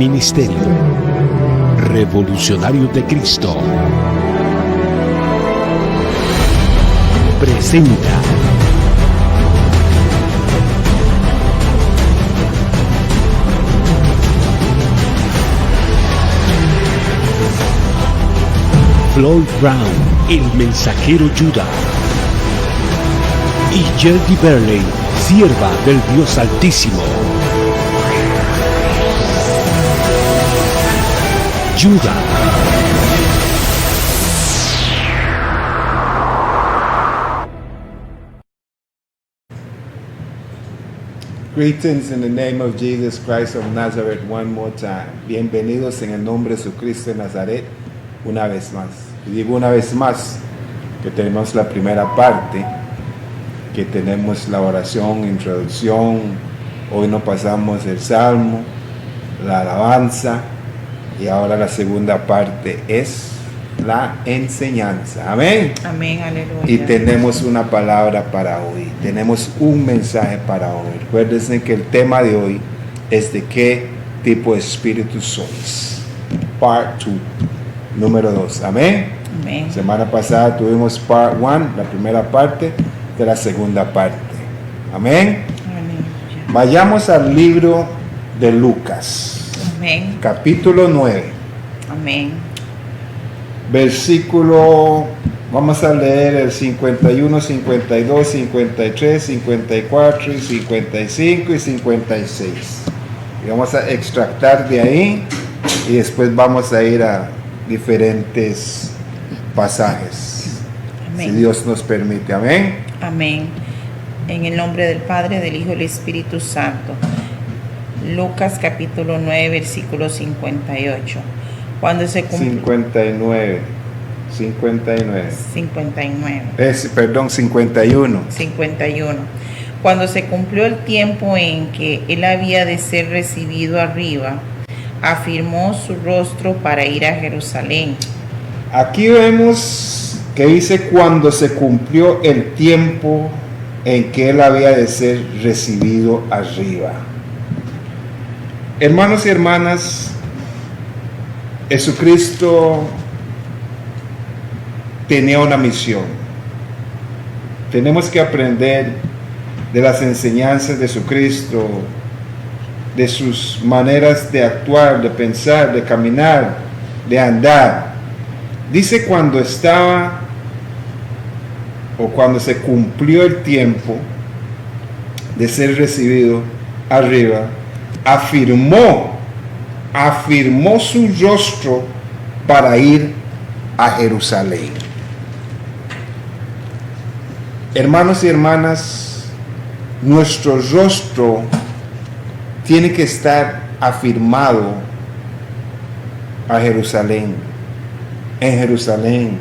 Ministerio Revolucionarios de Cristo presenta Floyd Brown, el mensajero Judá, y Jerry Berley, sierva del Dios Altísimo. Judá. Greetings in the name of Jesus Christ of Nazareth one more time. Bienvenidos en el nombre de Jesucristo de Nazaret una vez más. Y digo una vez más que tenemos la primera parte, que tenemos la oración, introducción. Hoy nos pasamos el salmo, la alabanza, y ahora la segunda parte es la enseñanza. Amén. Amén, aleluya. Y tenemos una palabra para hoy. Tenemos un mensaje para hoy. Recuerden que el tema de hoy es de qué tipo de espíritu sois. Part 2, número 2. Amén. Amén. Semana pasada tuvimos part 1, la primera parte de la segunda parte. Amén. Aleluya. Vayamos al libro de Lucas. Amén. Capítulo 9. Amén. Versículo, vamos a leer el 51, 52, 53, 54, y 55 y 56. Y vamos a extractar de ahí y después vamos a ir a diferentes pasajes. Amén. Si Dios nos permite. Amén. Amén. En el nombre del Padre, del Hijo y del Espíritu Santo. Lucas capítulo 9, versículo 58. Cuando se cumplió 59. 51. 51. Cuando se cumplió el tiempo en que él había de ser recibido arriba, afirmó su rostro para ir a Jerusalén. Aquí vemos que dice cuando se cumplió el tiempo en que él había de ser recibido arriba. Hermanos y hermanas, Jesucristo tenía una misión. Tenemos que aprender de las enseñanzas de Jesucristo, de sus maneras de actuar, de pensar, de caminar, de andar. Dice cuando estaba o cuando se cumplió el tiempo de ser recibido arriba, afirmó su rostro para ir a Jerusalén. Hermanos y hermanas, nuestro rostro tiene que estar afirmado a Jerusalén. En Jerusalén,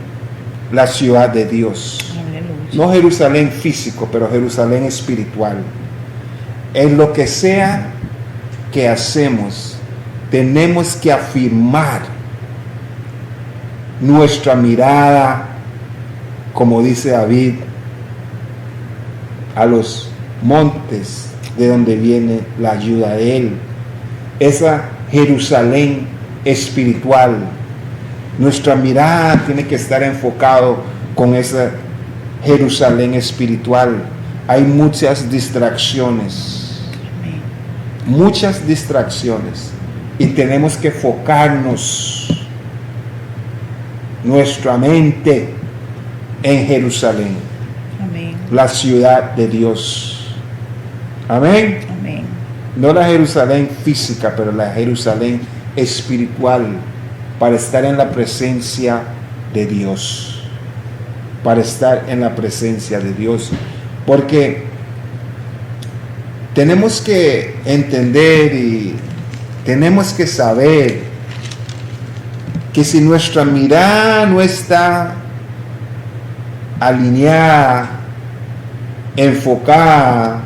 la ciudad de Dios. Aleluya. No Jerusalén físico, pero Jerusalén espiritual. En lo que sea que hacemos, tenemos que afirmar nuestra mirada, como dice David, a los montes de donde viene la ayuda de él. Esa Jerusalén espiritual. Nuestra mirada tiene que estar enfocado con esa Jerusalén espiritual. Hay muchas distracciones. Muchas distracciones. Y tenemos que enfocarnos nuestra mente en Jerusalén, Amén. la ciudad de Dios. Amén. Amén. No la Jerusalén física, pero la Jerusalén espiritual, para estar en la presencia de Dios. Para estar en la presencia de Dios. Porque tenemos que entender y tenemos que saber que si nuestra mirada no está alineada, enfocada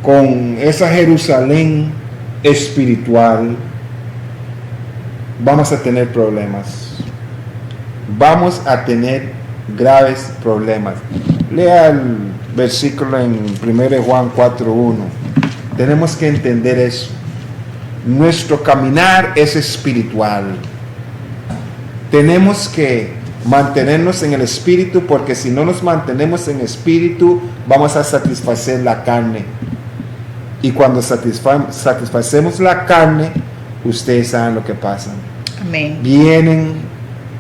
con esa Jerusalén espiritual, vamos a tener problemas. Vamos a tener graves problemas. Lea el versículo en 1 Juan 4:1. Tenemos que entender eso. nuestro caminar es espiritual. Tenemos que mantenernos en el espíritu, porque si no nos mantenemos en espíritu, vamos a satisfacer la carne. Y cuando satisfacemos la carne, ustedes saben lo que pasa. Amén. Vienen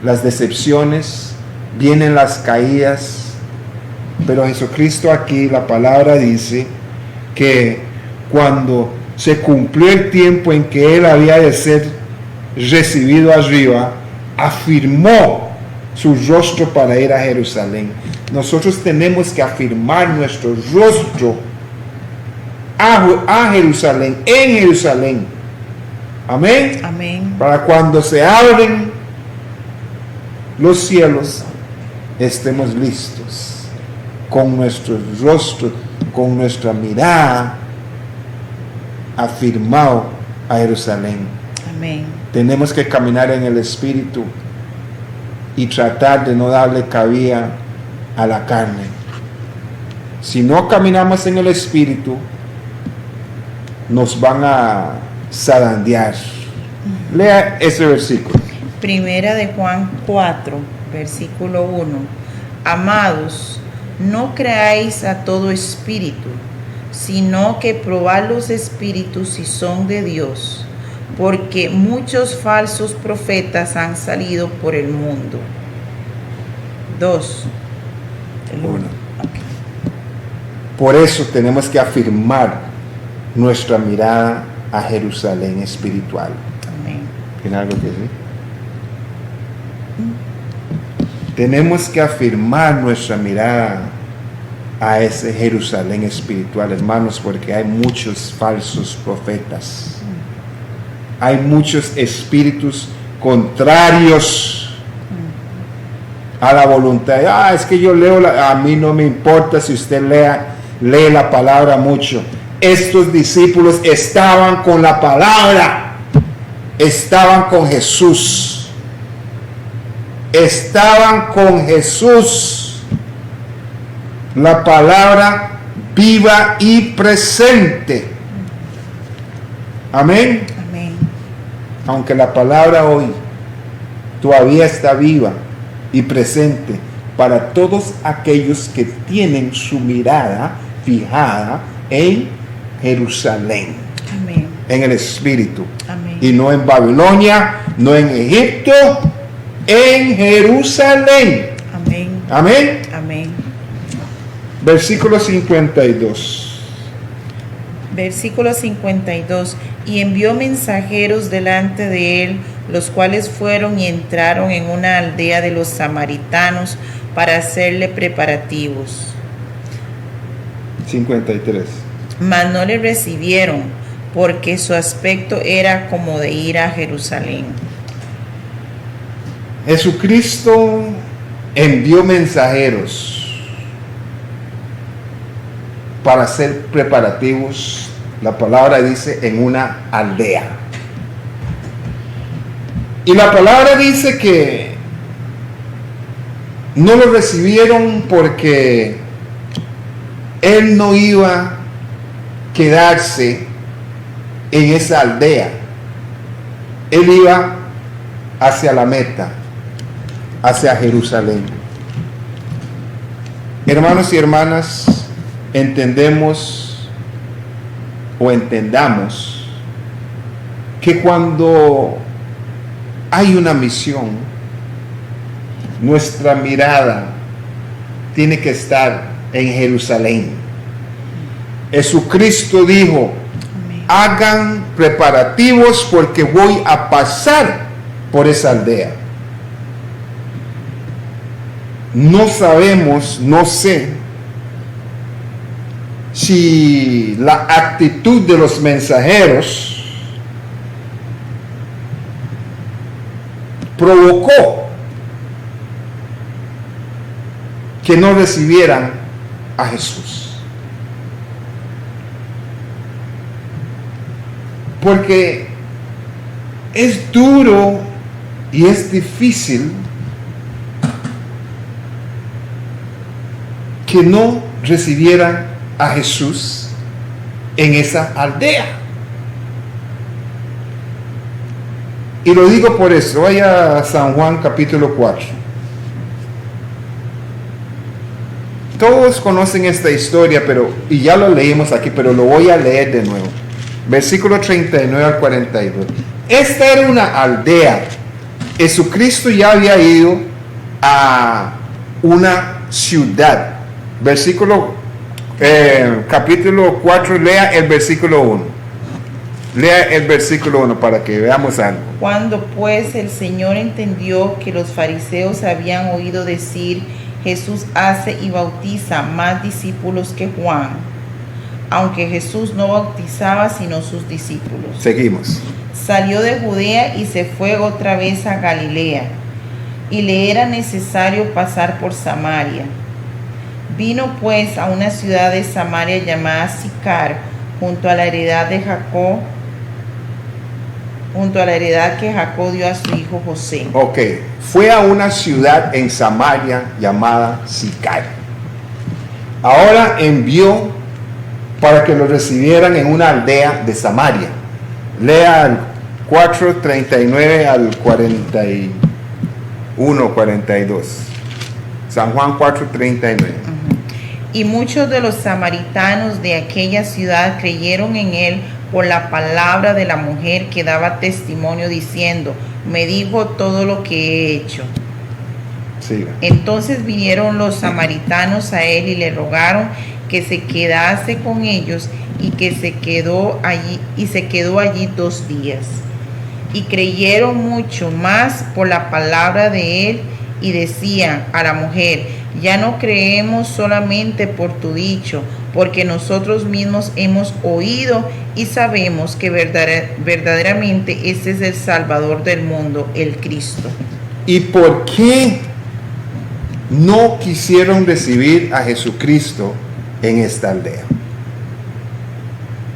las decepciones, vienen las caídas, pero Jesucristo aquí, la palabra dice que cuando se cumplió el tiempo en que Él había de ser recibido arriba, afirmó su rostro para ir a Jerusalén. Nosotros tenemos que afirmar nuestro rostro a Jerusalén, en Jerusalén. Amén. Amén. Para cuando se abren los cielos, estemos listos con nuestro rostro, con nuestra mirada afirmado a Jerusalén. Amén. Tenemos que caminar en el espíritu y tratar de no darle cabida a la carne. Si no caminamos en el espíritu, nos van a zarandear. Lea ese versículo. Primera de Juan 4, versículo 1. Amados, no creáis a todo espíritu, sino que probad los espíritus si son de Dios, porque muchos falsos profetas han salido por el mundo. 2. Uno. Por eso tenemos que afirmar nuestra mirada a Jerusalén espiritual. Amén. ¿Tiene algo que decir? Tenemos que afirmar nuestra mirada a ese Jerusalén espiritual, hermanos, porque hay muchos falsos profetas. Hay muchos espíritus contrarios a la voluntad. Es que yo leo, a mí no me importa si usted lee la palabra mucho. Estos discípulos estaban con la palabra, estaban con Jesús. Estaban con Jesús, la palabra viva y presente. Amén. Amén. Aunque la palabra hoy todavía está viva y presente para todos aquellos que tienen su mirada fijada en Jerusalén. Amén. En el espíritu. Amén. Y no en Babilonia, no en Egipto, en Jerusalén. Amén. Amén. Amén. Versículo 52. Versículo 52. Y envió mensajeros delante de él, los cuales fueron y entraron en una aldea de los samaritanos para hacerle preparativos. 53. Mas no le recibieron, porque su aspecto era como de ir a Jerusalén. Jesucristo envió mensajeros para hacer preparativos. La palabra dice en una aldea. Y la palabra dice que no lo recibieron porque él no iba a quedarse en esa aldea. Él iba hacia la meta, hacia Jerusalén. Hermanos y hermanas, entendamos que cuando hay una misión, nuestra mirada tiene que estar en Jerusalén. Jesucristo dijo: Amén. hagan preparativos porque voy a pasar por esa aldea. No sabemos, no sé si la actitud de los mensajeros provocó que no recibieran a Jesús. Porque es duro y es difícil que no recibieran a Jesús en esa aldea. Y lo digo por eso. Vaya a San Juan capítulo 4. Todos conocen esta historia, y ya lo leímos aquí, pero lo voy a leer de nuevo. Versículo 39 al 42. Esta era una aldea. Jesucristo ya había ido a una ciudad. Capítulo 4, lea el versículo 1. Lea el versículo 1 para que veamos algo. Cuando pues el Señor entendió que los fariseos habían oído decir, Jesús hace y bautiza más discípulos que Juan, aunque Jesús no bautizaba sino sus discípulos. Seguimos. Salió de Judea y se fue otra vez a Galilea, y le era necesario pasar por Samaria. Vino pues a una ciudad de Samaria llamada Sicar, junto a la heredad que Jacob dio a su hijo José. Ok, fue a una ciudad en Samaria llamada Sicar. Ahora envió para que lo recibieran en una aldea de Samaria. Lea el 4:39 al 41-42. San Juan 4:39. Y muchos de los samaritanos de aquella ciudad creyeron en él por la palabra de la mujer que daba testimonio diciendo, me dijo todo lo que he hecho. Siga. Entonces vinieron los samaritanos a él y le rogaron que se quedase con ellos, y se quedó allí 2 días. Y creyeron mucho más por la palabra de él, y decían a la mujer, ya no creemos solamente por tu dicho, porque nosotros mismos hemos oído y sabemos que verdaderamente este es el Salvador del mundo, el Cristo. ¿Y por qué no quisieron recibir a Jesucristo en esta aldea?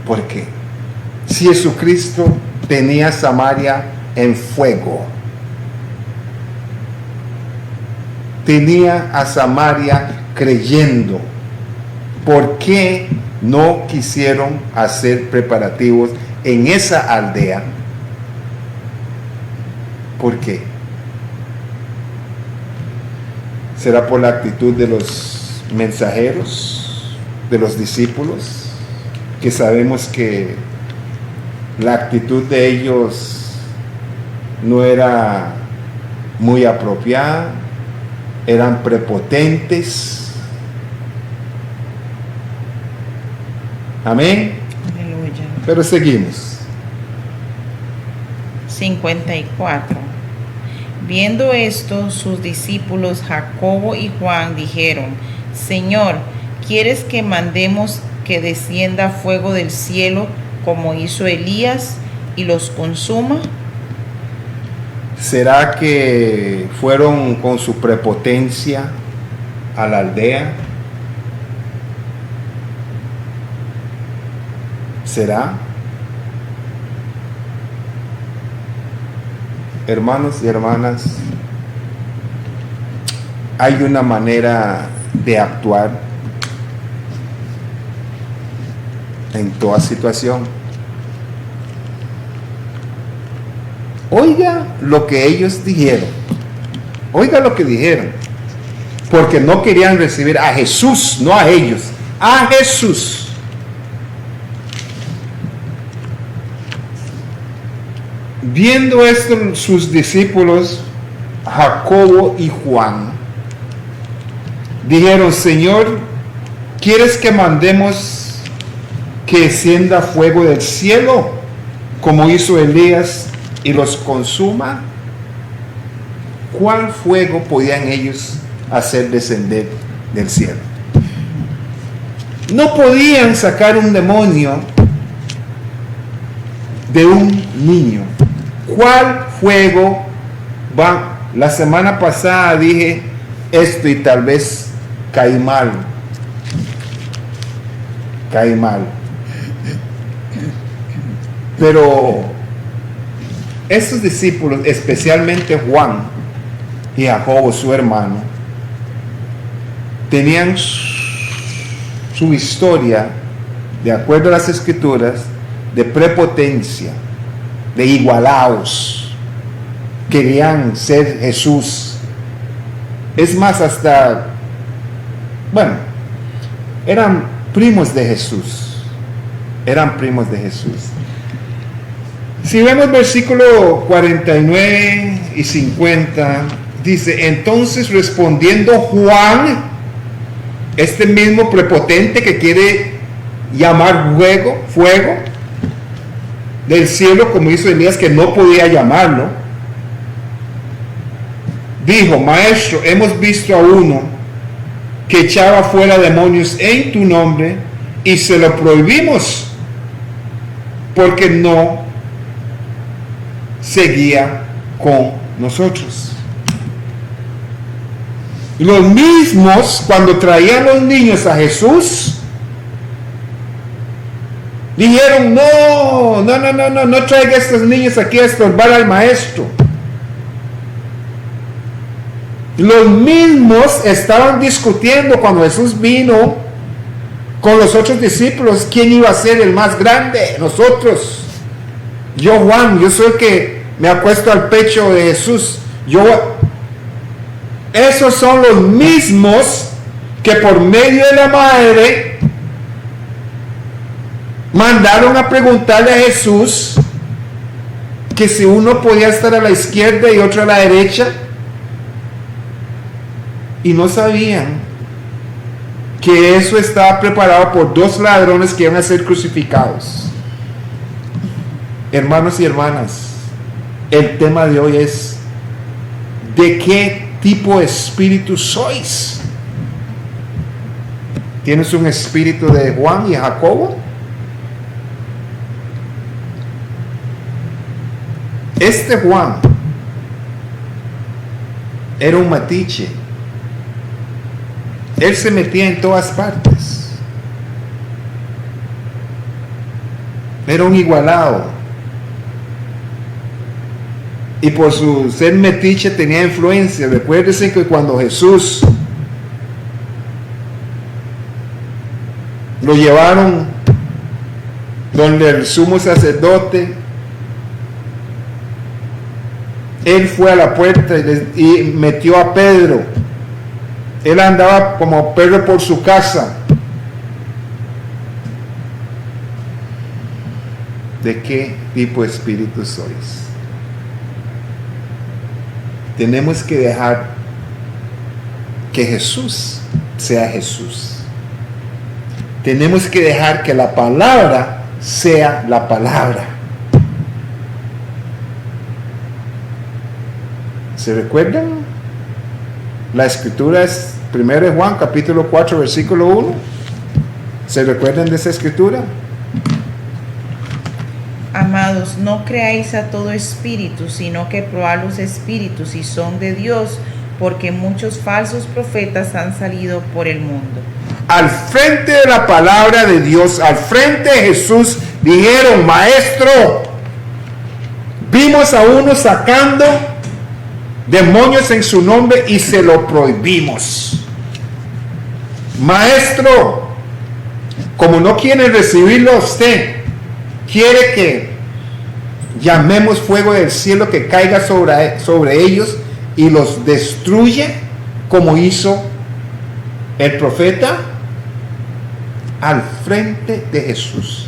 ¿Por qué? Si Jesucristo tenía Samaria en fuego, tenía a Samaria creyendo, ¿por qué no quisieron hacer preparativos en esa aldea? ¿Por qué? ¿Será por la actitud de los mensajeros, de los discípulos, que sabemos que la actitud de ellos no era muy apropiada, eran prepotentes? Amén. Aleluya. Pero seguimos. 54. Viendo esto, sus discípulos Jacobo y Juan dijeron, Señor, ¿quieres que mandemos que descienda fuego del cielo como hizo Elías y los consuma? ¿Será que fueron con su prepotencia a la aldea? ¿Será? Hermanos y hermanas, hay una manera de actuar en toda situación. Oiga lo que ellos dijeron. Oiga lo que dijeron. Porque no querían recibir a Jesús, no a ellos, a Jesús. Viendo esto, sus discípulos, Jacobo y Juan, dijeron, Señor, ¿quieres que mandemos que descienda fuego del cielo, como hizo Elías, y los consuma? ¿Cuál fuego podían ellos hacer descender del cielo? No podían sacar un demonio de un niño. ¿Cuál fuego va? La semana pasada dije esto y tal vez caí mal. Pero estos discípulos, especialmente Juan y Jacobo, su hermano, tenían su historia, de acuerdo a las escrituras, de prepotencia, de igualaos. querían ser Jesús. Es más, hasta, bueno, eran primos de Jesús. Eran primos de Jesús. Si vemos versículo 49 y 50, dice, entonces respondiendo Juan, este mismo prepotente que quiere llamar fuego del cielo, como hizo Elías, que no podía llamarlo, dijo, maestro, hemos visto a uno que echaba fuera demonios en tu nombre y se lo prohibimos porque no seguía con nosotros. Los mismos, cuando traían los niños a Jesús, dijeron, no traiga a estos niños aquí a estorbar al maestro. Los mismos estaban discutiendo cuando Jesús vino con los otros discípulos, quién iba a ser el más grande. Nosotros, yo Juan, yo soy el que me acuesto al pecho de Jesús. Esos son los mismos que por medio de la madre mandaron a preguntarle a Jesús que si uno podía estar a la izquierda y otro a la derecha, y no sabían que eso estaba preparado por dos ladrones que iban a ser crucificados. Hermanos y hermanas, el tema de hoy es: ¿de qué tipo de espíritu sois? ¿Tienes un espíritu de Juan y Jacobo? Este Juan era un metiche. Él se metía en todas partes. Era un igualado. Y por su ser metiche tenía influencia. Recuérdense que cuando Jesús lo llevaron donde el sumo sacerdote, él fue a la puerta y metió a Pedro. Él andaba como perro por su casa. ¿De qué tipo de espíritu sois? Tenemos que dejar que Jesús sea Jesús. Tenemos que dejar que la palabra sea la palabra. ¿Se recuerdan? La escritura es 1 Juan capítulo 4 versículo 1. ¿Se recuerdan de esa escritura? Amados, no creáis a todo espíritu, sino que probad los espíritus si son de Dios, porque muchos falsos profetas han salido por el mundo. Al frente de la palabra de Dios, al frente de Jesús, dijeron: maestro, vimos a uno sacando demonios en su nombre y se lo prohibimos. Maestro, como no quiere recibirlo a usted, quiere que llamemos fuego del cielo que caiga sobre ellos y los destruya, como hizo el profeta al frente de Jesús.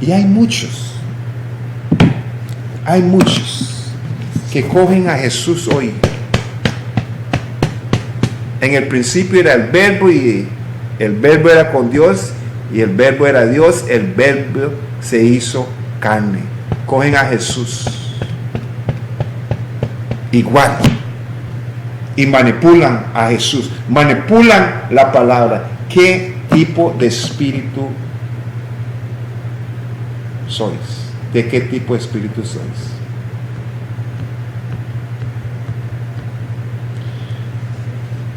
Y hay muchos que cogen a Jesús hoy. En el principio era el verbo, y el verbo era con Dios, y el verbo era Dios. El verbo se hizo carne. Cogen a Jesús igual y manipulan a Jesús, manipulan la palabra. ¿Qué tipo de espíritu sois? ¿De qué tipo de espíritu sois?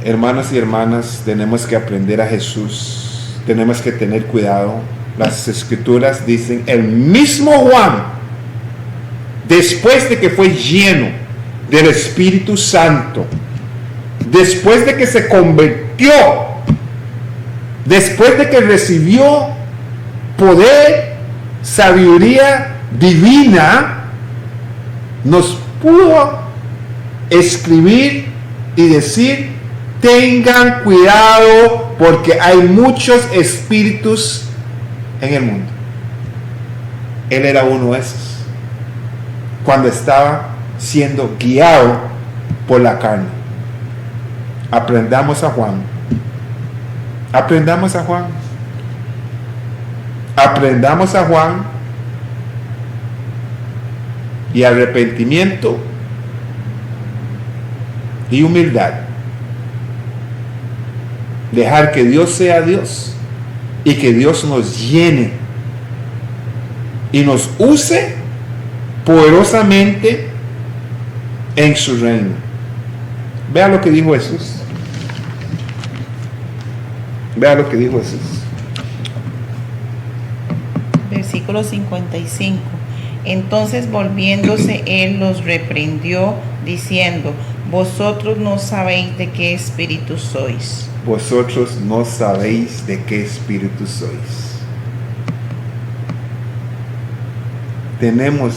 Hermanos y hermanas, tenemos que aprender a Jesús. Tenemos que tener cuidado. Las escrituras dicen, el mismo Juan, después de que fue lleno del Espíritu Santo, después de que se convirtió, después de que recibió poder, sabiduría divina, nos pudo escribir y decir: tengan cuidado porque hay muchos espíritus en el mundo. Él era uno de esos, cuando estaba siendo guiado por la carne. Aprendamos a Juan. Aprendamos a Juan. Aprendamos a Juan. Y arrepentimiento y humildad. Dejar que Dios sea Dios y que Dios nos llene y nos use poderosamente en su reino. Vea lo que dijo Jesús. Vea lo que dijo Jesús. Versículo 55. Entonces volviéndose él los reprendió diciendo: vosotros no sabéis de qué espíritu sois. Vosotros no sabéis de qué espíritu sois. Tenemos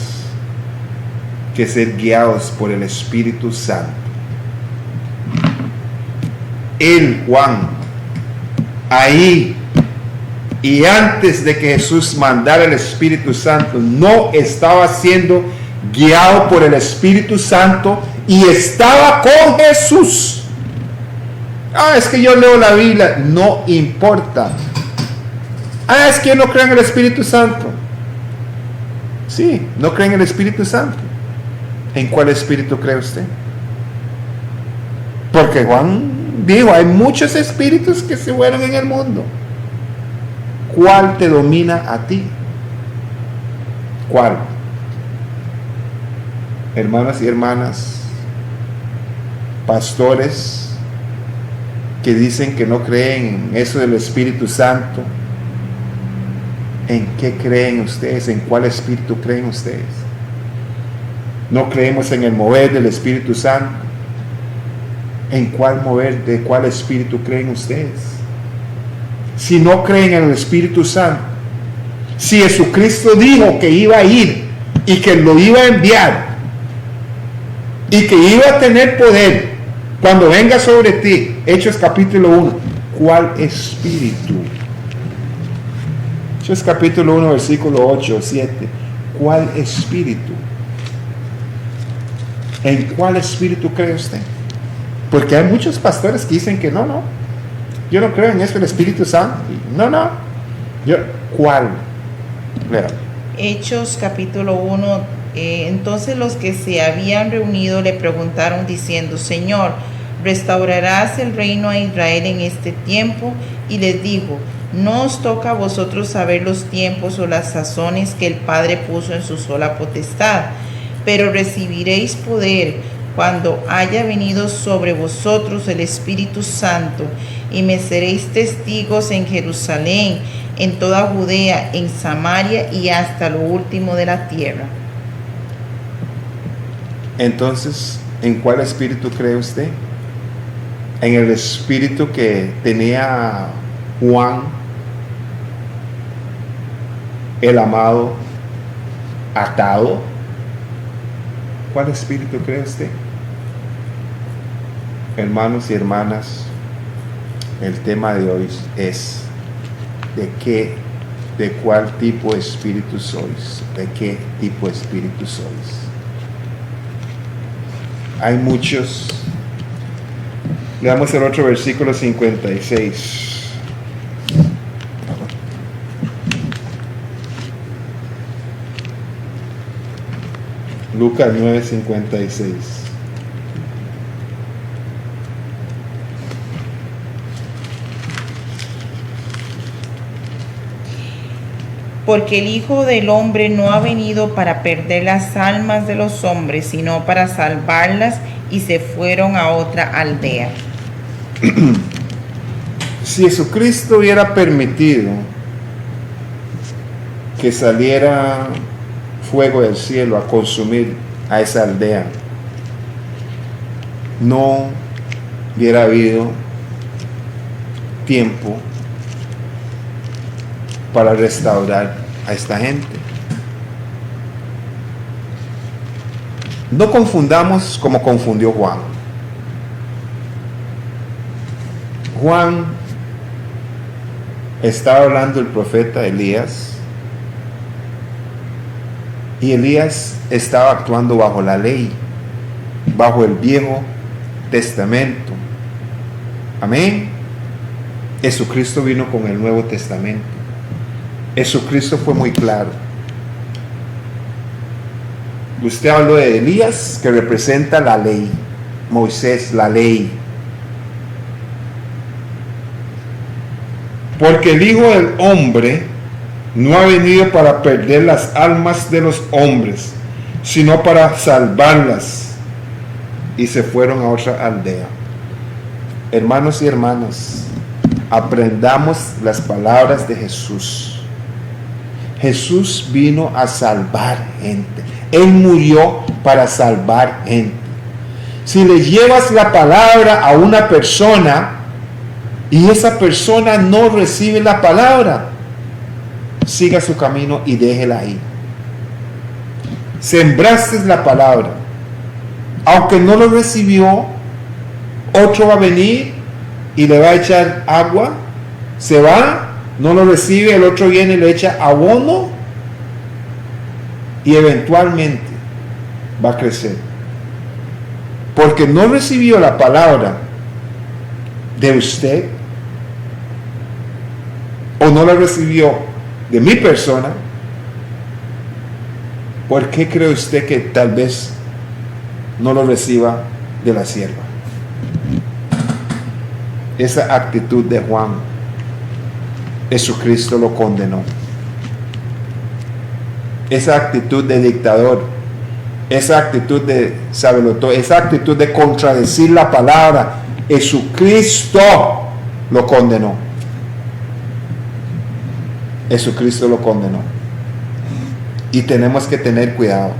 que ser guiados por el Espíritu Santo. Él, Juan, ahí y antes de que Jesús mandara el Espíritu Santo, no estaba siendo guiado por el Espíritu Santo y estaba con Jesús. Es que yo leo la Biblia. No importa. Es que yo no creo en el Espíritu Santo. Sí, no cree en el Espíritu Santo. ¿En cuál espíritu cree usted? Porque Juan dijo: hay muchos espíritus que se fueron en el mundo. ¿Cuál te domina a ti? ¿Cuál? Hermanos y hermanas, pastores que dicen que no creen en eso del Espíritu Santo, ¿en qué creen ustedes? ¿En cuál espíritu creen ustedes? No creemos en el mover del Espíritu Santo. ¿En cuál mover, de cuál espíritu creen ustedes? Si no creen en el Espíritu Santo, si Jesucristo dijo que iba a ir y que lo iba a enviar y que iba a tener poder cuando venga sobre ti, Hechos capítulo 1, ¿cuál espíritu? Hechos capítulo 1, versículo 8, 7, ¿cuál espíritu? ¿En cuál espíritu cree usted? Porque hay muchos pastores que dicen que no, yo no creo en eso, el Espíritu Santo. No. ¿Cuál? Mira. Hechos capítulo 1. Entonces los que se habían reunido le preguntaron diciendo: Señor, ¿restaurarás el reino a Israel en este tiempo? Y les dijo: no os toca a vosotros saber los tiempos o las sazones que el Padre puso en su sola potestad, pero recibiréis poder cuando haya venido sobre vosotros el Espíritu Santo, y me seréis testigos en Jerusalén, en toda Judea, en Samaria y hasta lo último de la tierra. Entonces, ¿en cuál espíritu cree usted? ¿En el espíritu que tenía Juan, el amado, atado? ¿Cuál espíritu cree usted? Hermanos y hermanas, el tema de hoy es de cuál tipo de espíritu sois, de qué tipo de espíritu sois. Hay muchos. Leamos el otro versículo 56. Lucas 9:56. Porque el Hijo del Hombre no ha venido para perder las almas de los hombres, sino para salvarlas, y se fueron a otra aldea. Si Jesucristo hubiera permitido que saliera fuego del cielo a consumir a esa aldea, no hubiera habido tiempo para restaurar a esta gente. No confundamos como confundió Juan. Juan estaba hablando el profeta Elías, y Elías estaba actuando bajo la ley, bajo el Viejo Testamento. Amén. Jesucristo vino con el Nuevo Testamento. Jesucristo fue muy claro. Usted habló de Elías, que representa la ley. Moisés, la ley. Porque el Hijo del Hombre no ha venido para perder las almas de los hombres, sino para salvarlas. Y se fueron a otra aldea. Hermanos y hermanas, aprendamos las palabras de Jesús. Jesús vino a salvar gente. Él murió para salvar gente. Si le llevas la palabra a una persona y esa persona no recibe la palabra, siga su camino y déjela ahí. Sembraste la palabra. Aunque no lo recibió, otro va a venir y le va a echar agua, se va, no lo recibe, el otro viene y le echa abono y eventualmente va a crecer. Porque no recibió la palabra de usted o no la recibió de mi persona. ¿Por qué cree usted que tal vez no lo reciba de la sierva? Esa actitud de Juan, Jesucristo lo condenó. Esa actitud de dictador, esa actitud de sabelotodo, esa actitud de contradecir la palabra, Jesucristo lo condenó. Jesucristo lo condenó. Y tenemos que tener cuidado.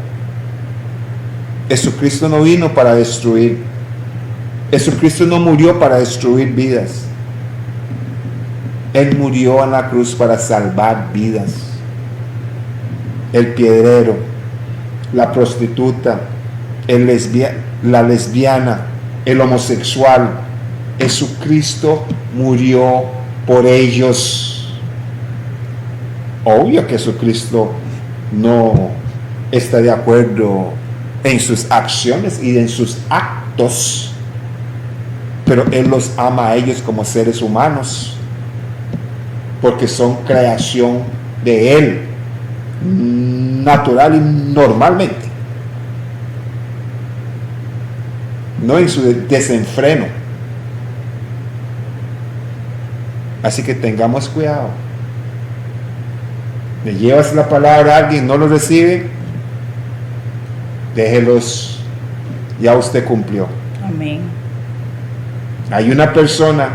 Jesucristo no vino para destruir. Jesucristo no murió para destruir vidas. Él murió en la cruz para salvar vidas. El piedrero, la prostituta, la lesbiana, el homosexual. Jesucristo murió por ellos. Obvio que Jesucristo no está de acuerdo en sus acciones y en sus actos, pero Él los ama a ellos como seres humanos, porque son creación de Él, natural y normalmente, no en su desenfreno. Así que tengamos cuidado. Le llevas la palabra a alguien, no lo recibe, déjelos, ya usted cumplió. Amén. Hay una persona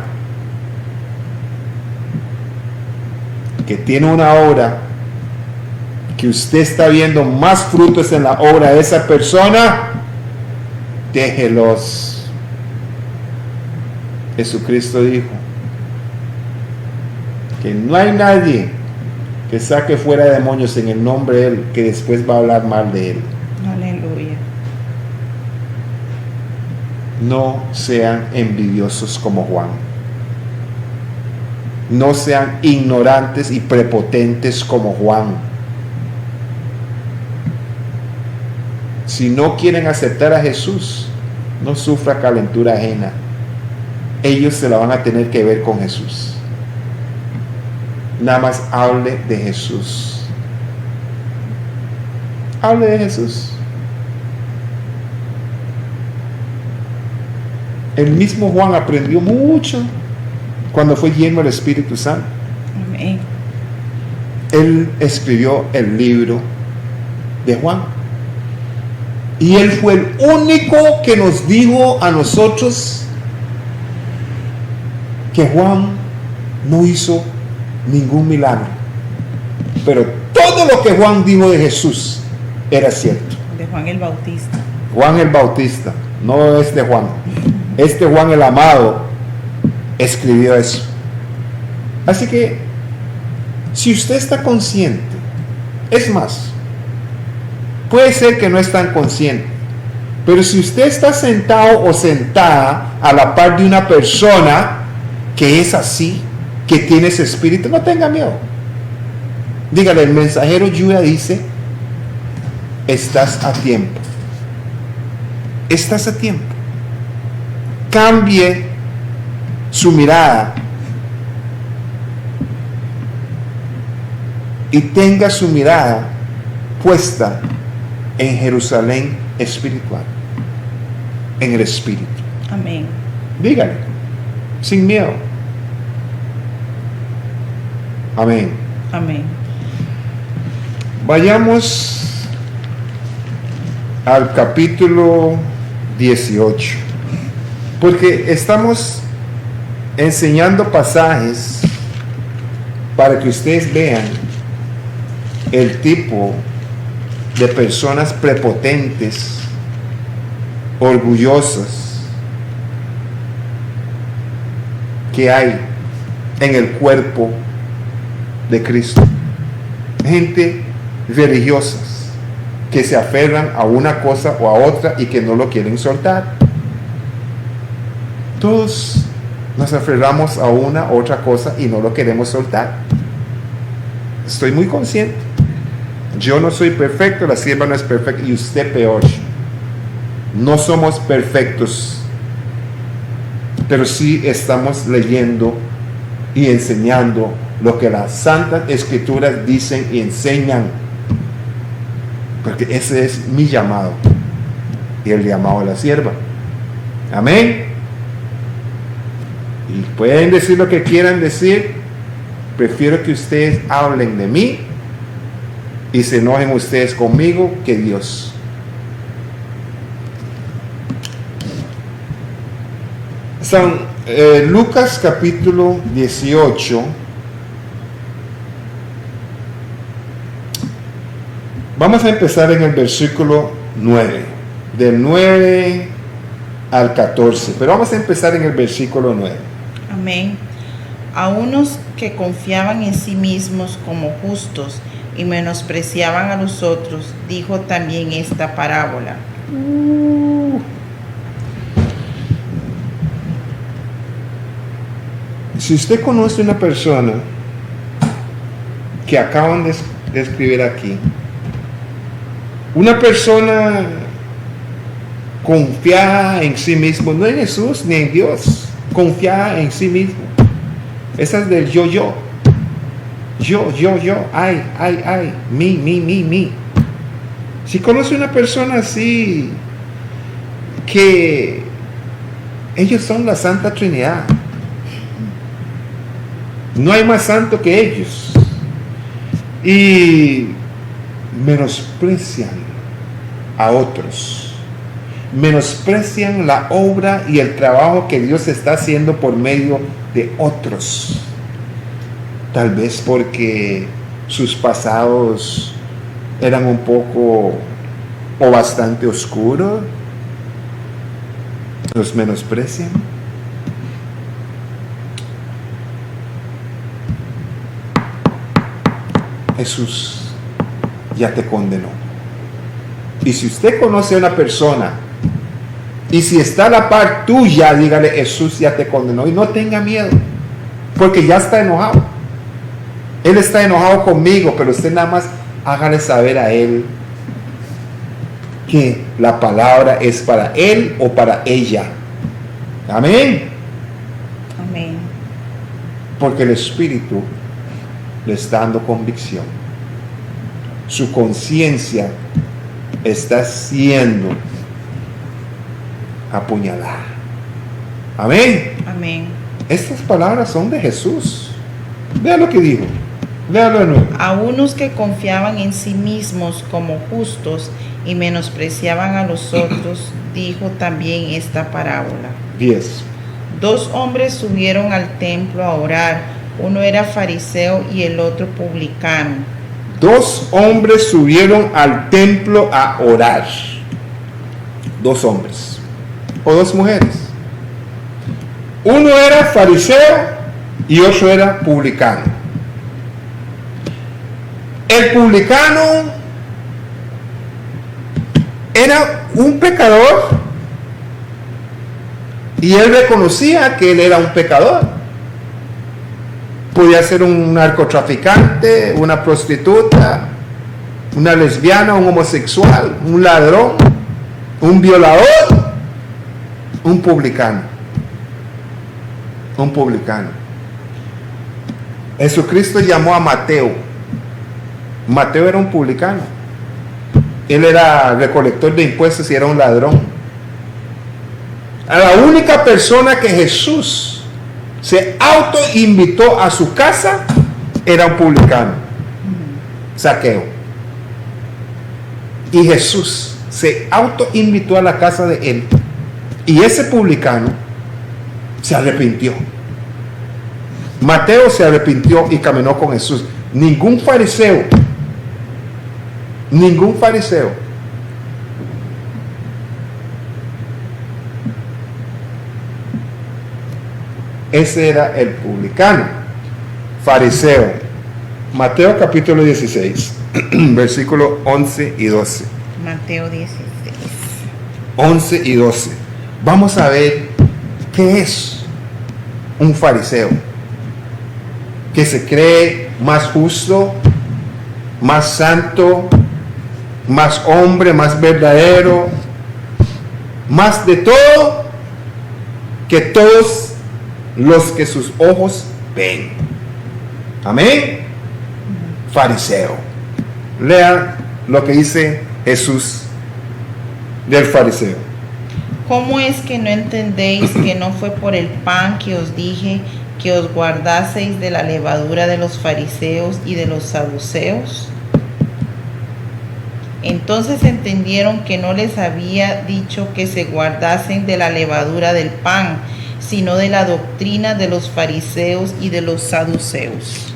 que tiene una obra que usted está viendo más frutos en la obra de esa persona, déjelos. Jesucristo dijo que no hay nadie que saque fuera demonios en el nombre de Él que después va a hablar mal de Él. Aleluya. No sean envidiosos como Juan. No sean ignorantes y prepotentes como Juan. Si no quieren aceptar a Jesús, no sufra calentura ajena. Ellos se la van a tener que ver con Jesús. Nada más hable de Jesús. Hable de Jesús. El mismo Juan aprendió mucho cuando fue lleno del Espíritu Santo. Amén. Él escribió el libro de Juan. Y él fue el único que nos dijo a nosotros que Juan no hizo ningún milagro. Pero todo lo que Juan dijo de Jesús era cierto. De Juan el Bautista. Juan el Bautista, no este Juan. Este Juan el amado escribió eso. Así que, si usted está consciente, es más, puede ser que no es tan consciente, Pero si usted está sentado o sentada a la par de una persona que es así, que tiene ese espíritu, no tenga miedo. Dígale, el mensajero Yuda dice, estás a tiempo. Estás a tiempo. Cambie su mirada y tenga su mirada puesta en Jerusalén espiritual, en el espíritu. Amén. Dígale, sin miedo. Amén. Amén. Vayamos al capítulo 18, porque estamos enseñando pasajes para que ustedes vean el tipo de personas prepotentes, orgullosas que hay en el cuerpo de Cristo. Gente religiosas que se aferran a una cosa o a otra y que no lo quieren soltar. Todos nos aferramos a una u otra cosa y no lo queremos soltar. Estoy muy consciente. Yo no soy perfecto, la sierva no es perfecta y usted peor. No somos perfectos, pero sí estamos leyendo y enseñando lo que las santas escrituras dicen y enseñan, porque ese es mi llamado y el llamado de la sierva. Amén. Y pueden decir lo que quieran decir, prefiero que ustedes hablen de mí y se enojen ustedes conmigo que Dios. Lucas capítulo 18. Vamos a empezar en el versículo 9, del 9 al 14, pero vamos a empezar en el versículo 9. Amén. A unos que confiaban en sí mismos como justos y menospreciaban a los otros, dijo también esta parábola. Si usted conoce una persona que acaban de escribir aquí, una persona confiada en sí mismo, no en Jesús ni en Dios, confiada en sí mismo, esa es del yo, ay, mi. Si conoce una persona así, que ellos son la Santa Trinidad, no hay más santo que ellos, y menosprecian a otros, menosprecian la obra y el trabajo que Dios está haciendo por medio de otros, tal vez porque sus pasados eran un poco o bastante oscuros, los menosprecian. Jesús ya te condenó. Y si usted conoce a una persona y si está a la par tuya, dígale, Jesús ya te condenó, y no tenga miedo, porque ya está enojado. Él está enojado conmigo, pero usted nada más hágale saber a él que la palabra es para él o para ella. Amén. Amén. Porque el Espíritu le está dando convicción. Su conciencia está siendo apuñalada. Amén. Amén. Estas palabras son de Jesús. Vea lo que dijo. Véalo de nuevo. A unos que confiaban en sí mismos como justos y menospreciaban a los otros, dijo también esta parábola. 10. 2 hombres subieron al templo a orar, uno era fariseo y el otro publicano. 2 hombres subieron al templo a orar. 2 hombres o 2 mujeres. Uno era fariseo y otro era publicano. El publicano era un pecador y él reconocía que él era un pecador. Podía ser un narcotraficante, una prostituta, una lesbiana, un homosexual, un ladrón, un violador, un publicano. Un publicano. Jesucristo llamó a Mateo. Mateo era un publicano. Él era recolector de impuestos y era un ladrón. A la única persona que Jesús se autoinvitó a su casa era un publicano, Zaqueo. Y Jesús se autoinvitó a la casa de él. Y ese publicano se arrepintió. Mateo se arrepintió y caminó con Jesús. Ningún fariseo. Ese era el publicano, fariseo. Mateo capítulo 16, versículo 11 y 12. Mateo 16. 11 y 12. Vamos a ver qué es un fariseo. Que se cree más justo, más santo, más hombre, más verdadero, más de todo que todos los que sus ojos ven. Amén. Fariseo. Lea lo que dice Jesús del fariseo. ¿Cómo es que no entendéis que no fue por el pan que os dije que os guardaseis de la levadura de los fariseos y de los saduceos? Entonces entendieron que no les había dicho que se guardasen de la levadura del pan, sino de la doctrina de los fariseos y de los saduceos.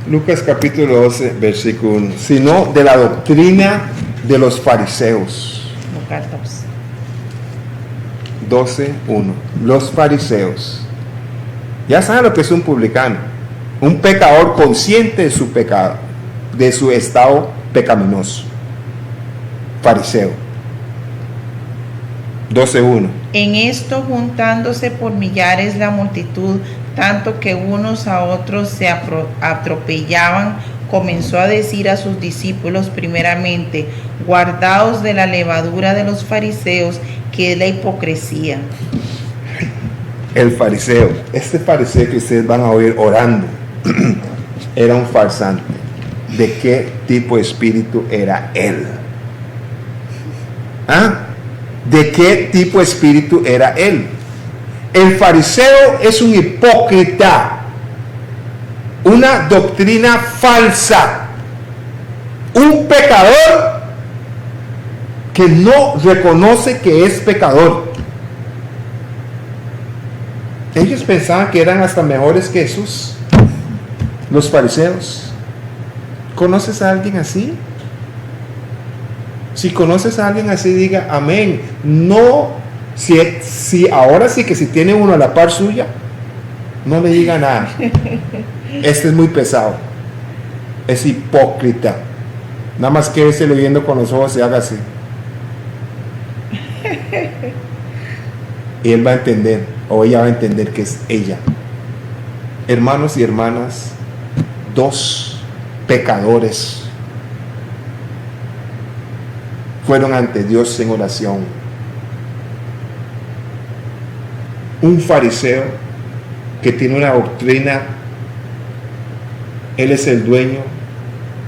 Lucas capítulo 12, versículo 1. Sino de la doctrina de los fariseos. 12, 1. Los fariseos. Ya saben lo que es un publicano. Un pecador consciente de su pecado, de su estado pecaminoso. Fariseo. 12:1. En esto, juntándose por millares la multitud, tanto que unos a otros se atropellaban, comenzó a decir a sus discípulos primeramente: guardaos de la levadura de los fariseos, que es la hipocresía. El fariseo, este fariseo que ustedes van a oír orando, era un farsante. ¿De qué tipo de espíritu era él? ¿Ah? ¿De qué tipo de espíritu era él? El fariseo es un hipócrita, una doctrina falsa, un pecador que no reconoce que es pecador. Ellos pensaban que eran hasta mejores que Jesús, los fariseos. ¿Conoces a alguien así? Si conoces a alguien así, diga amén. No, si ahora sí que si tiene uno a la par suya, no le diga nada. Este es muy pesado. Es hipócrita. Nada más que ese le viendo con los ojos y haga así. Y él va a entender, o ella va a entender que es ella. Hermanos y hermanas, dos pecadores fueron ante Dios en oración. Un fariseo que tiene una doctrina, él es el dueño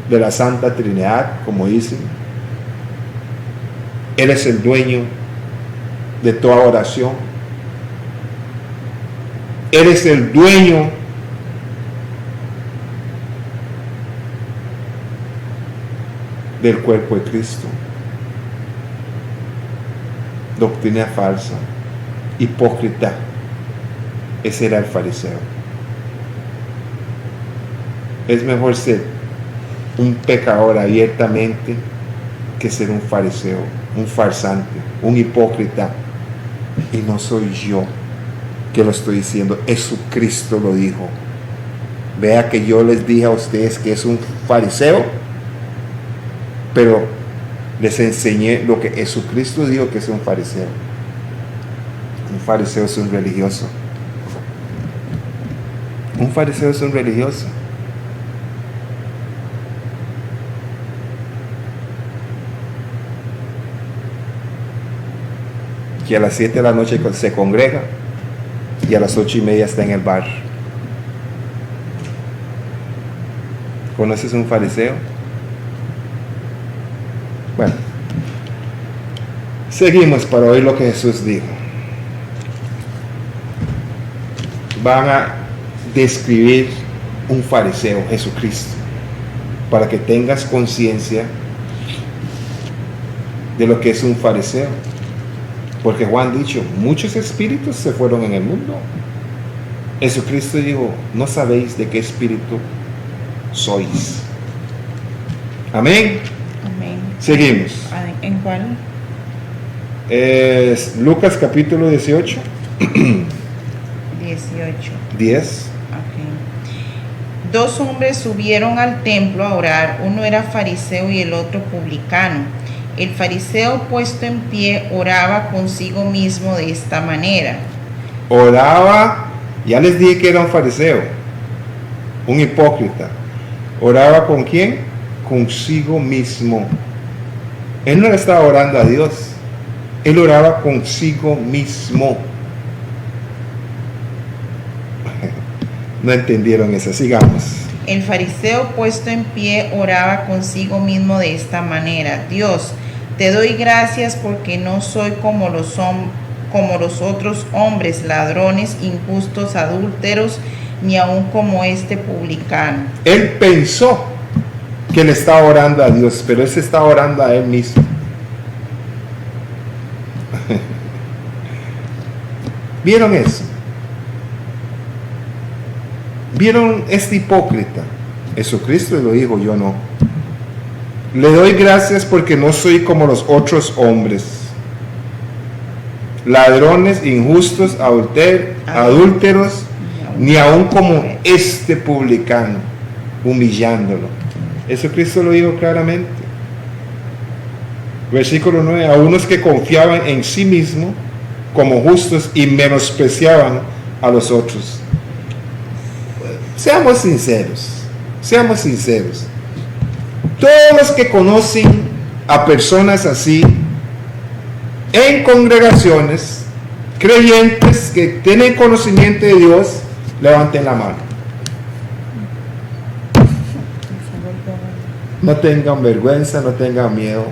de la Santa Trinidad, como dicen. Él es el dueño de toda oración. Él es el dueño del cuerpo de Cristo. Doctrina falsa, hipócrita. Ese era el fariseo. Es mejor ser un pecador abiertamente que ser un fariseo, un farsante, un hipócrita. Y no soy yo que lo estoy diciendo, Jesucristo lo dijo. Vea que yo les dije a ustedes que es un fariseo, pero les enseñé lo que Jesucristo dijo que es un fariseo. Un fariseo es un religioso. Un fariseo es un religioso. Que a las 7 de la noche se congrega y a las 8:30 está en el bar. ¿Conoces un fariseo? Bueno, seguimos para oír lo que Jesús dijo. Van a describir un fariseo, Jesucristo, para que tengas conciencia de lo que es un fariseo. Porque Juan dicho, muchos espíritus se fueron en el mundo. Jesucristo dijo, no sabéis de qué espíritu sois. Amén. Amén. Seguimos. ¿En cuál? Es Lucas capítulo 18. 18. 10. Ok. Dos hombres subieron al templo a orar. Uno era fariseo y el otro publicano. El fariseo, puesto en pie, oraba consigo mismo de esta manera. Oraba, ya les dije que era un fariseo, un hipócrita. ¿Oraba con quién? Consigo mismo. Él no le estaba orando a Dios, él oraba consigo mismo. No entendieron eso, sigamos. El fariseo, puesto en pie, oraba consigo mismo de esta manera: Dios, te doy gracias porque no soy como los otros hombres, ladrones, injustos, adúlteros, ni aun como este publicano. Él pensó que le estaba orando a Dios, pero él se está orando a él mismo. ¿Vieron eso? ¿Vieron este hipócrita? Jesucristo lo dijo, yo no. Le doy gracias porque no soy como los otros hombres, ladrones, injustos, adúlteros, ni aun como este publicano, humillándolo. Jesucristo lo dijo claramente. Versículo 9, a unos que confiaban en sí mismos como justos y menospreciaban a los otros. Seamos sinceros, seamos sinceros. Todos los que conocen a personas así en congregaciones, creyentes que tienen conocimiento de Dios, levanten la mano. No tengan vergüenza, no tengan miedo,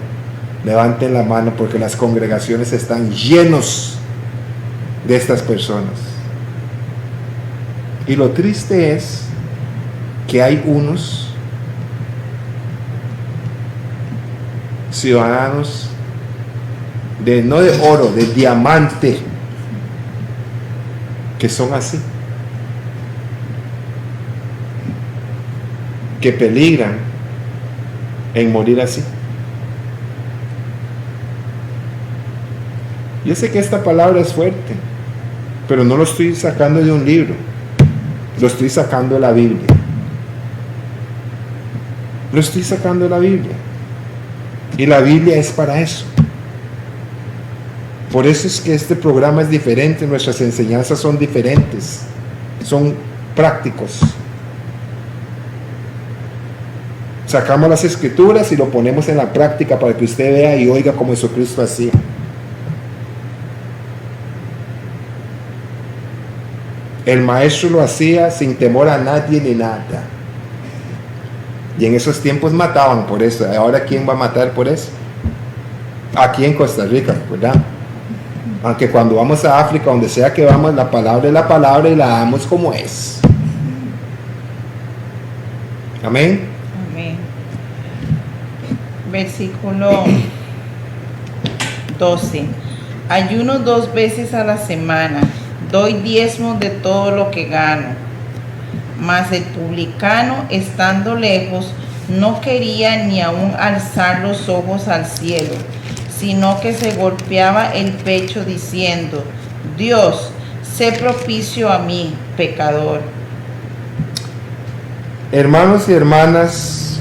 levanten la mano porque las congregaciones están llenos de estas personas. Y lo triste es que hay unos ciudadanos no de oro, de diamante, que son así, que peligran en morir así. Yo sé que esta palabra es fuerte, pero no lo estoy sacando de un libro, lo estoy sacando de la Biblia. Lo estoy sacando de la Biblia. Y la Biblia es para eso. Por eso es que este programa es diferente, nuestras enseñanzas son diferentes, son prácticos. Sacamos las escrituras y lo ponemos en la práctica para que usted vea y oiga como Jesucristo hacía. El maestro lo hacía sin temor a nadie ni nada. Y en esos tiempos mataban por eso. Ahora, ¿quién va a matar por eso? Aquí en Costa Rica, ¿verdad? Aunque cuando vamos a África, donde sea que vamos, la palabra es la palabra y la damos como es. Amén. Amén. Versículo 12. Ayuno 2 veces a la semana. Doy diezmos de todo lo que gano. Mas el publicano, estando lejos, no quería ni aun alzar los ojos al cielo, sino que se golpeaba el pecho diciendo: Dios, sé propicio a mí, pecador. Hermanos y hermanas,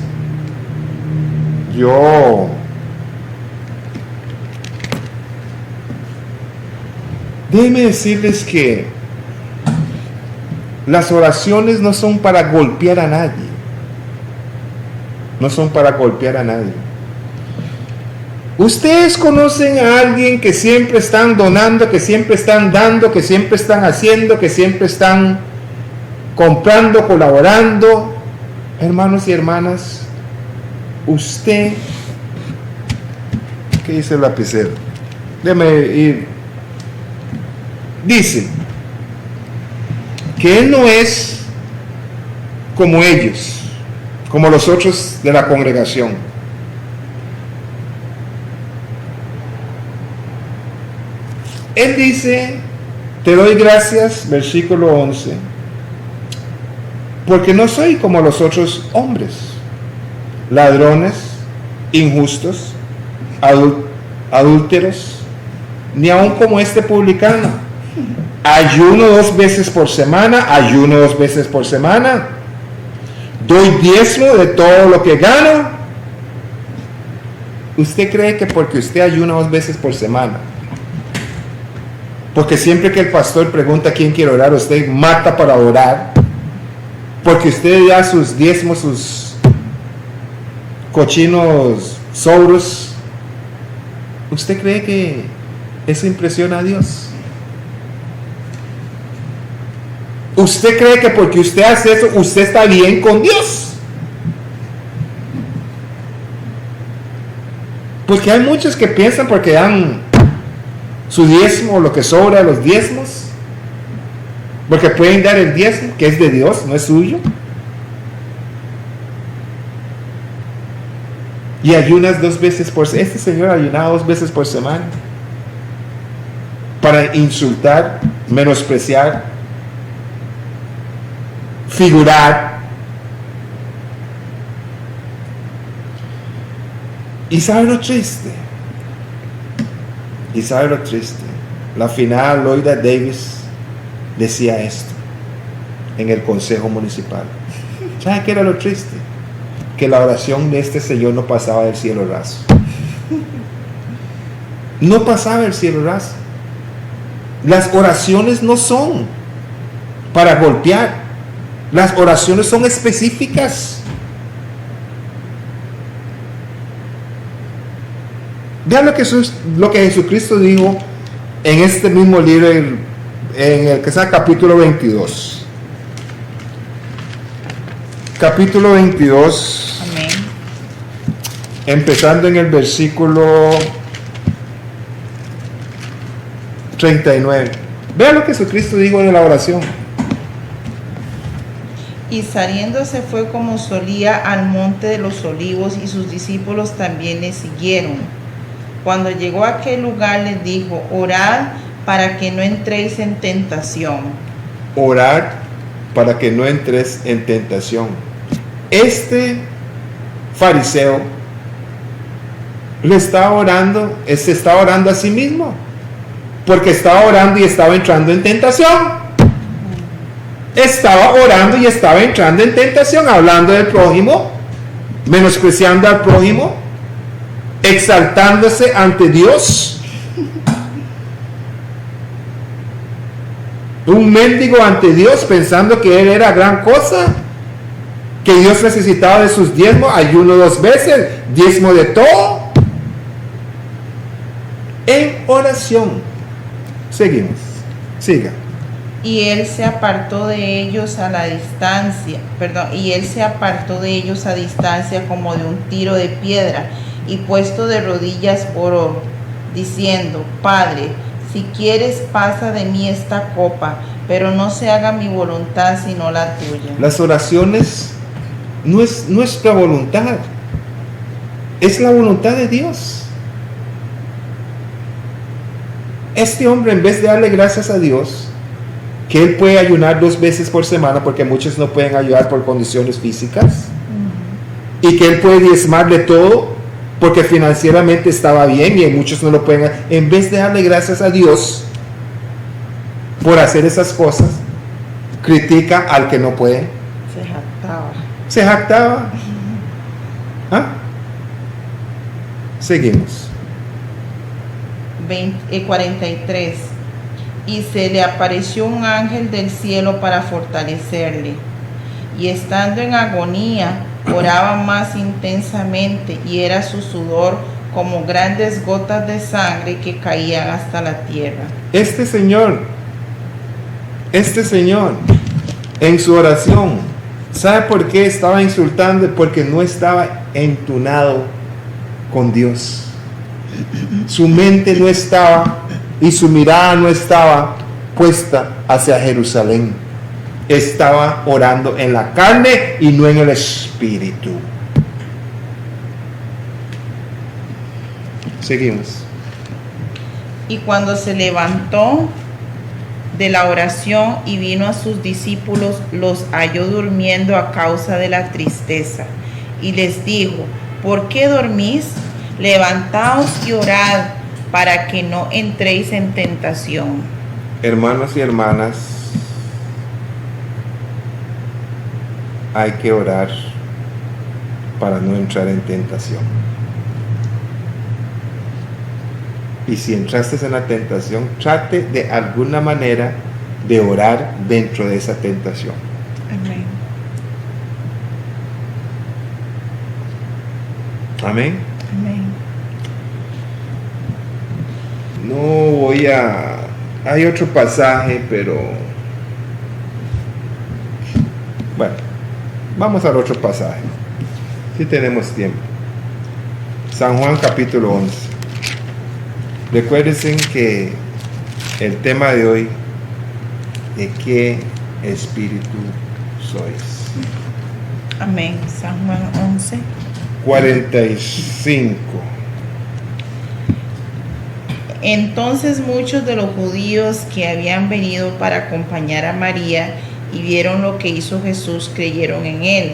yo Déjenme decirles que las oraciones no son para golpear a nadie. No son para golpear a nadie. Ustedes conocen a alguien que siempre están donando, que siempre están dando, que siempre están haciendo, que siempre están comprando, colaborando. Hermanos y hermanas, usted, ¿qué dice el lapicero? Déjame ir. Dice que él no es como ellos, como los otros de la congregación. Él dice, te doy gracias, versículo 11, porque no soy como los otros hombres, ladrones, injustos, adúlteros, ni aun como este publicano. Ayuno 2 veces por semana, ayuno 2 veces por semana, doy diezmo de todo lo que gano. ¿Usted cree que porque usted ayuna 2 veces por semana, porque siempre que el pastor pregunta quién quiere orar, usted mata para orar, porque usted da sus diezmos, sus cochinos sobros, usted cree que eso impresiona a Dios? ¿Usted cree que porque usted hace eso, usted está bien con Dios? Porque hay muchos que piensan porque dan su diezmo, lo que sobra de los diezmos, porque pueden dar el diezmo, que es de Dios, no es suyo, y ayunas 2 veces por semana. Este señor ayunaba 2 veces por semana para insultar, menospreciar, figurar. ¿Y sabe lo triste? ¿Y sabe lo triste? La final Loida Davis decía esto en el consejo municipal. ¿Sabe qué era lo triste? Que la oración de este señor no pasaba del cielo raso. No pasaba del cielo raso. Las oraciones no son para golpear. Las oraciones son específicas. Vean lo que Jesucristo dijo en este mismo libro, en el que sea capítulo 22. Capítulo 22. Amén. Empezando en el versículo 39. Vean lo que Jesucristo dijo de la oración. Y saliéndose fue como solía al monte de los olivos, y sus discípulos también le siguieron. Cuando llegó a aquel lugar les dijo, orad para que no entréis en tentación. Orad para que no entres en tentación. Este fariseo se estaba orando a sí mismo, porque estaba orando y estaba entrando en tentación. Estaba orando y estaba entrando en tentación, hablando del prójimo, menospreciando al prójimo, exaltándose ante Dios. Un mendigo ante Dios, pensando que él era gran cosa, que Dios necesitaba de sus diezmos, ayuno 2 veces, diezmo de todo, en oración. Seguimos, siga. Y él se apartó de ellos a distancia como de un tiro de piedra, y puesto de rodillas oró, diciendo, Padre, si quieres pasa de mí esta copa, pero no se haga mi voluntad sino la tuya. Las oraciones no es nuestra voluntad, es la voluntad de Dios. Este hombre, en vez de darle gracias a Dios que él puede ayunar 2 veces por semana, porque muchos no pueden ayudar por condiciones físicas, y que él puede diezmar de todo porque financieramente estaba bien y muchos no lo pueden, en vez de darle gracias a Dios por hacer esas cosas, critica al que no puede. Se jactaba. ¿Ah? Seguimos. 43. y se le apareció un ángel del cielo para fortalecerle. Y estando en agonía, oraba más intensamente, y era su sudor como grandes gotas de sangre que caían hasta la tierra. Este señor, en su oración, ¿sabe por qué estaba insultando? Porque no estaba entunado con Dios. Su mente no estaba y su mirada no estaba puesta hacia Jerusalén. Estaba orando en la carne y no en el espíritu. Seguimos. Y cuando se levantó de la oración y vino a sus discípulos, los halló durmiendo a causa de la tristeza. Y les dijo: ¿por qué dormís? Levantaos y orad, para que no entréis en tentación. Hermanos y hermanas, hay que orar para no entrar en tentación. Y si entraste en la tentación, trate de alguna manera de orar dentro de esa tentación. Amén. Amén. Amén. No voy a... Hay otro pasaje, pero... Bueno, vamos al otro pasaje. Si tenemos tiempo. San Juan capítulo 11. Recuérdense que el tema de hoy, ¿de qué espíritu sois? Amén. San Juan 11. 45. Entonces muchos de los judíos que habían venido para acompañar a María y vieron lo que hizo Jesús, creyeron en él.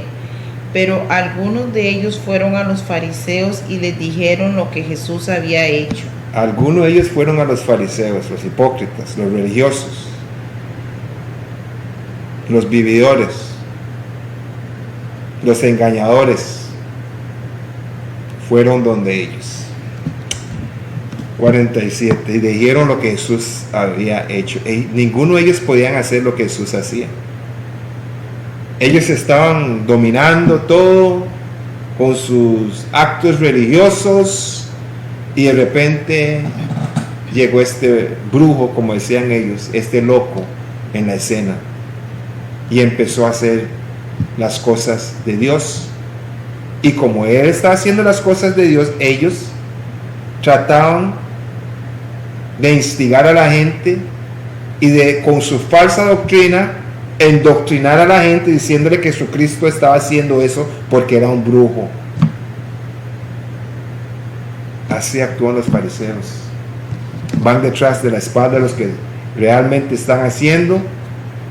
Pero algunos de ellos fueron a los fariseos y les dijeron lo que Jesús había hecho. Algunos de ellos fueron a los fariseos, los hipócritas, los religiosos, los vividores, los engañadores, fueron donde ellos. 47. Y dijeron lo que Jesús había hecho. Y ninguno de ellos podían hacer lo que Jesús hacía. Ellos estaban dominando todo con sus actos religiosos, y de repente llegó este brujo, como decían ellos, este loco en la escena, y empezó a hacer las cosas de Dios. Y como él estaba haciendo las cosas de Dios, ellos trataban de instigar a la gente y de, con su falsa doctrina, endoctrinar a la gente diciéndole que Jesucristo estaba haciendo eso porque era un brujo. Así actúan los fariseos. Van detrás de la espalda de los que realmente están haciendo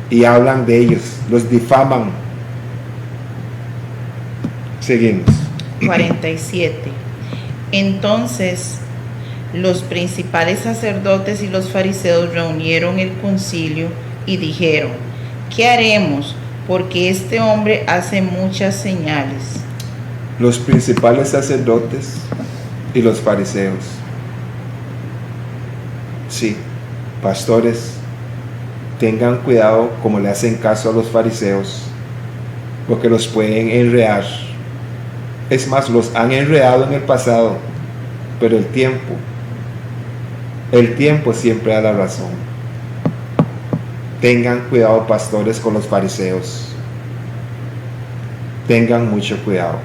y hablan de ellos, los difaman. Seguimos. 47. Entonces los principales sacerdotes y los fariseos reunieron el concilio y dijeron: ¿qué haremos? Porque este hombre hace muchas señales. Los principales sacerdotes y los fariseos. Sí, pastores, tengan cuidado como le hacen caso a los fariseos, porque los pueden enredar. Es más, los han enredado en el pasado, pero el tiempo siempre da la razón. Tengan cuidado, pastores, con los fariseos. Tengan mucho cuidado.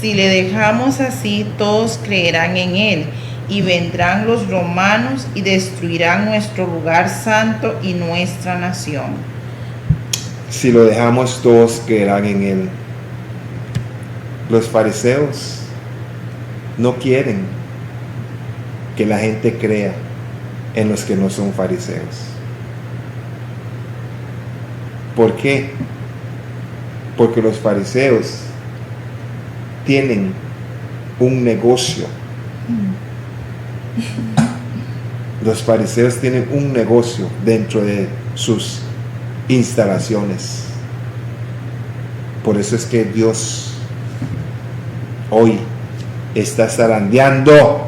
Si le dejamos así, todos creerán en él, y vendrán los romanos y destruirán nuestro lugar santo y nuestra nación. Si lo dejamos, todos creerán en él. Los fariseos no quieren que la gente crea en los que no son fariseos. ¿Por qué? Porque los fariseos tienen un negocio. Los fariseos tienen un negocio dentro de sus instalaciones. Por eso es que Dios hoy está zarandeando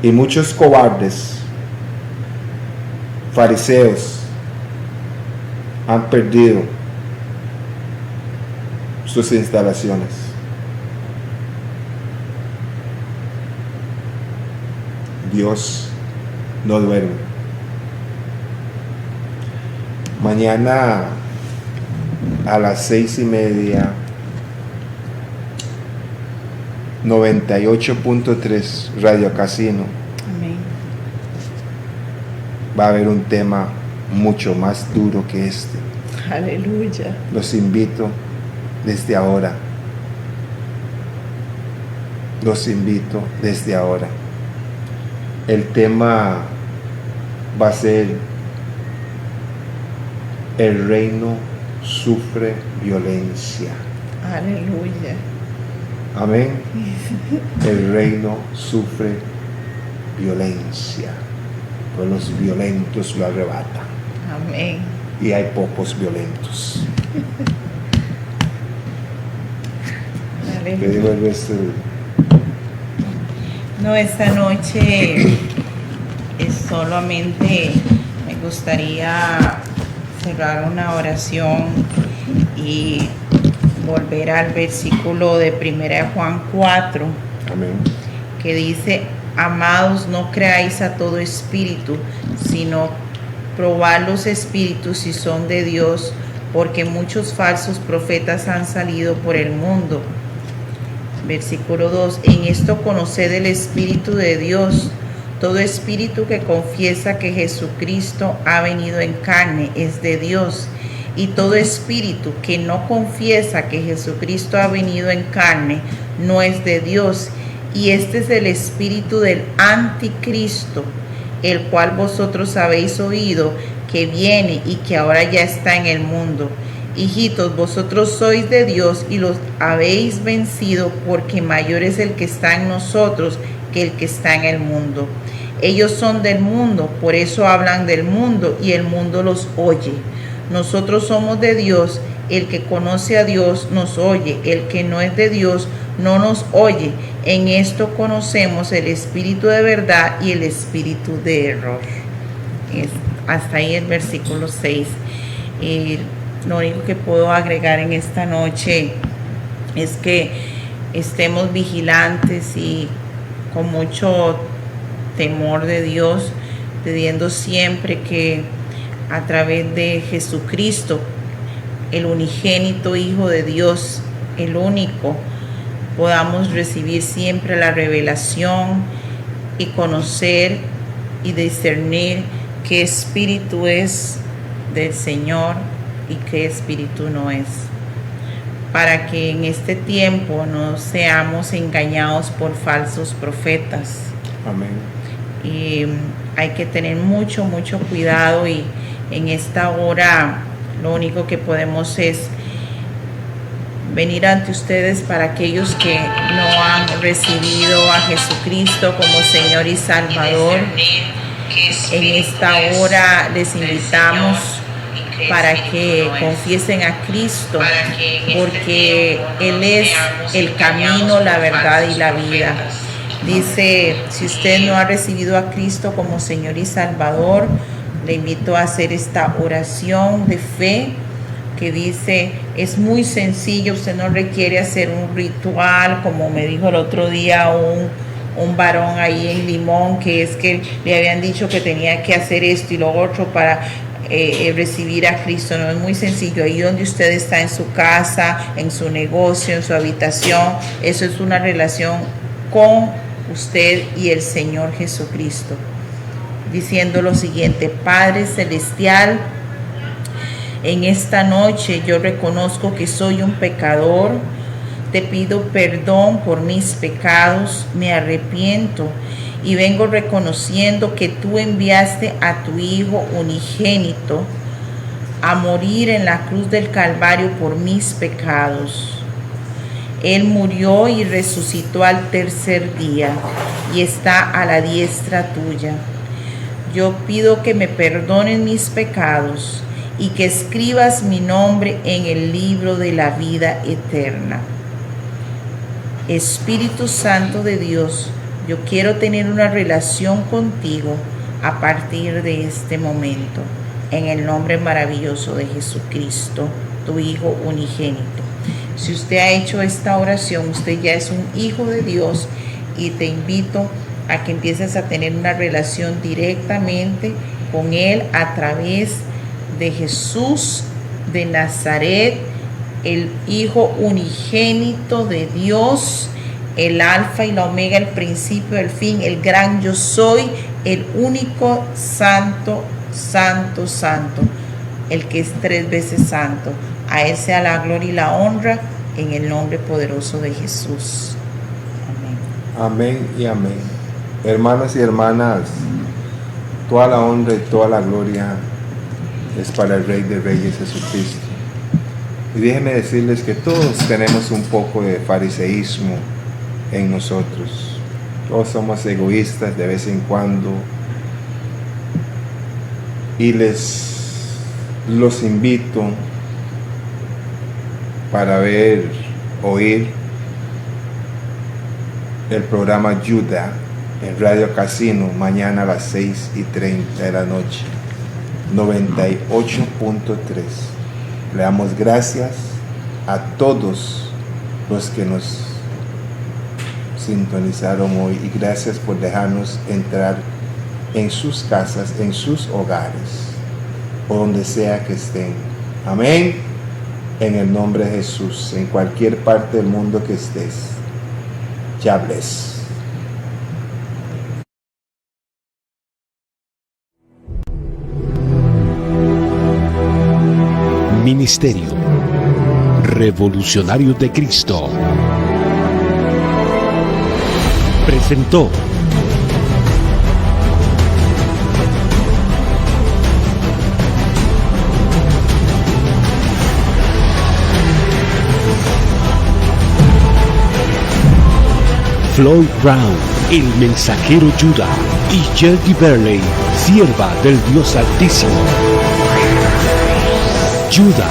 Y muchos cobardes, fariseos, han perdido sus instalaciones. Dios no duerme. Mañana a las 6:30, 98.3 Radio Casino. Amén. Va a haber un tema mucho más duro que este. Aleluya. Los invito desde ahora. Los invito desde ahora. El tema va a ser: el reino sufre violencia. Aleluya. Amén. El reino sufre violencia, pues los violentos lo arrebatan. Amén. Y hay pocos violentos. ¿Qué Aleluya. digo el resto? No, esta noche solamente me gustaría cerrar una oración y volver al versículo de 1 Juan 4, Amén. que dice: amados, no creáis a todo espíritu, sino probad los espíritus si son de Dios, porque muchos falsos profetas han salido por el mundo. Versículo 2: en esto conoced el Espíritu de Dios. Todo espíritu que confiesa que Jesucristo ha venido en carne es de Dios, y todo espíritu que no confiesa que Jesucristo ha venido en carne no es de Dios. Y este es el espíritu del anticristo, el cual vosotros habéis oído que viene y que ahora ya está en el mundo. Hijitos, vosotros sois de Dios y los habéis vencido, porque mayor es el que está en nosotros que el que está en el mundo. Ellos son del mundo, por eso hablan del mundo y el mundo los oye. Nosotros somos de Dios, el que conoce a Dios nos oye, el que no es de Dios no nos oye. En esto conocemos el espíritu de verdad y el espíritu de error. Hasta ahí el versículo 6. Lo único que puedo agregar en esta noche es que estemos vigilantes y con mucho temor de Dios, pidiendo siempre que a través de Jesucristo, el unigénito Hijo de Dios, el único, podamos recibir siempre la revelación y conocer y discernir qué espíritu es del Señor y qué espíritu no es, para que en este tiempo no seamos engañados por falsos profetas. Amén. Y hay que tener mucho cuidado, y en esta hora lo único que podemos es venir ante ustedes para aquellos que no han recibido a Jesucristo como Señor y Salvador. En esta hora les invitamos para que confiesen a Cristo, porque Él es el camino, la verdad y la vida. Dice, si usted no ha recibido a Cristo como Señor y Salvador, le invito a hacer esta oración de fe que dice, es muy sencillo, usted no requiere hacer un ritual, como me dijo el otro día un varón ahí en Limón, que es que le habían dicho que tenía que hacer esto y lo otro para recibir a Cristo. No, es muy sencillo. Ahí donde usted está, en su casa, en su negocio, en su habitación, eso es una relación con usted y el Señor Jesucristo, diciendo lo siguiente: Padre Celestial, en esta noche yo reconozco que soy un pecador. Te pido perdón por mis pecados, me arrepiento y vengo reconociendo que tú enviaste a tu Hijo unigénito a morir en la cruz del Calvario por mis pecados. Él murió y resucitó al tercer día y está a la diestra tuya. Yo pido que me perdonen mis pecados y que escribas mi nombre en el libro de la vida eterna. Espíritu Santo de Dios, Yo quiero tener una relación contigo a partir de este momento, en el nombre maravilloso de Jesucristo, tu Hijo unigénito. Si usted ha hecho esta oración, usted ya es un hijo de Dios y te invito a que empieces a tener una relación directamente con Él a través de Jesús de Nazaret, el Hijo unigénito de Dios, el Alfa y la Omega, el principio, el fin, el gran yo soy, el único santo, santo, santo, el que es 3 veces santo. A Él sea la gloria y la honra en el nombre poderoso de Jesús. Amén. Amén y amén. Hermanos y hermanas, toda la honra y toda la gloria es para el Rey de Reyes, Jesucristo. Y déjenme decirles que todos tenemos un poco de fariseísmo en nosotros. Todos somos egoístas de vez en cuando. Y los invito para oír el programa Judá en Radio Casino mañana a las 6:30 de la noche, 98.3. Le damos gracias a todos los que nos sintonizaron hoy y gracias por dejarnos entrar en sus casas, en sus hogares, o donde sea que estén. Amén. En el nombre de Jesús, en cualquier parte del mundo que estés. Ya bless. Ministerio Revolucionario de Cristo presentó Floyd Brown, el mensajero Judá, y Jerry Burley, sierva del Dios Altísimo. Judá.